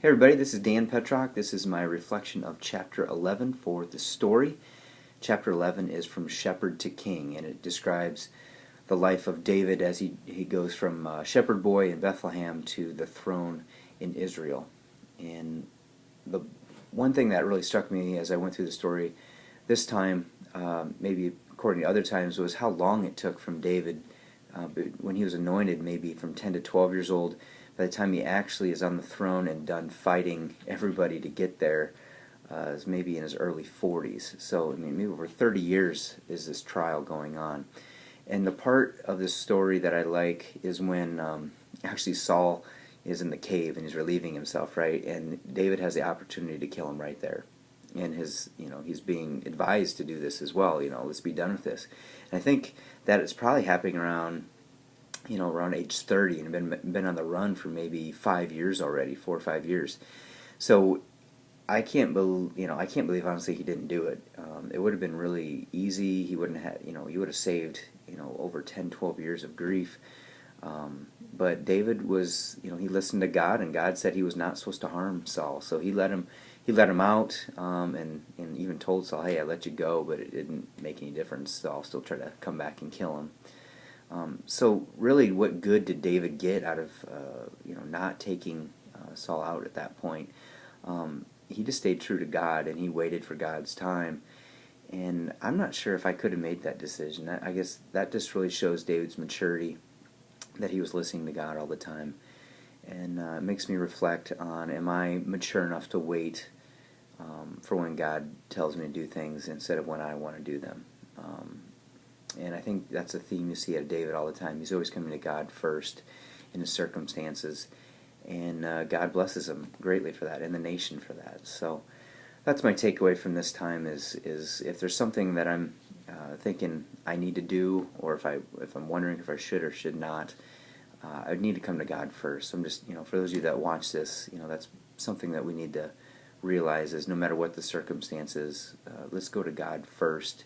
Hey everybody, this is Dan Petrak. This is my reflection of chapter 11 for the story. Chapter 11 is From Shepherd to King, and it describes the life of David as he goes from shepherd boy in Bethlehem to the throne in Israel. And the one thing that really struck me as I went through the story this time, maybe according to other times, was how long it took from David when he was anointed, maybe from 10 to 12 years old. By the time he actually is on the throne and done fighting everybody to get there, is maybe in his early 40s. So, I mean, maybe over 30 years is this trial going on. And the part of this story that I like is when actually Saul is in the cave and he's relieving himself, right? And David has the opportunity to kill him right there. And he's being advised to do this as well. Let's be done with this. And I think that it's probably happening around age 30, and been on the run for maybe 5 years already, 4 or 5 years. So I can't believe honestly he didn't do it. It would have been really easy. He wouldn't have, he would have saved, over 10, 12 years of grief. But David was, he listened to God, and God said he was not supposed to harm Saul. So he let him out, and even told Saul, hey, I let you go, but it didn't make any difference. Saul still tried to come back and kill him. So really, what good did David get out of not taking Saul out at that point? He just stayed true to God, and he waited for God's time. And I'm not sure if I could have made that decision. I guess that just really shows David's maturity, that he was listening to God all the time. And it makes me reflect on, am I mature enough to wait for when God tells me to do things instead of when I want to do them? And I think that's a theme you see out of David all the time. He's always coming to God first in his circumstances, and God blesses him greatly for that, and the nation for that. So that's my takeaway from this time is if there's something that I'm thinking I need to do, or if I'm wondering if I should or should not, I need to come to God first. So I'm just, for those of you that watch this, that's something that we need to realize is no matter what the circumstances, let's go to God first,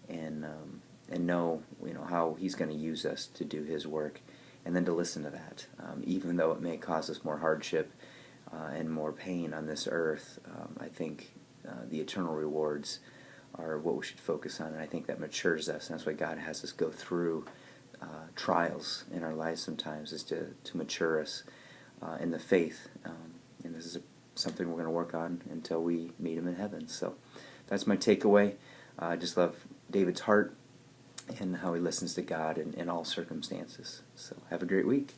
and know how He's going to use us to do His work, and then to listen to that, even though it may cause us more hardship and more pain on this earth. I think the eternal rewards are what we should focus on, and I think that matures us, and that's why God has us go through trials in our lives sometimes, is to mature us in the faith, and this is something we're going to work on until we meet Him in heaven. So that's my takeaway. I just love David's heart and how he listens to God in all circumstances. So have a great week.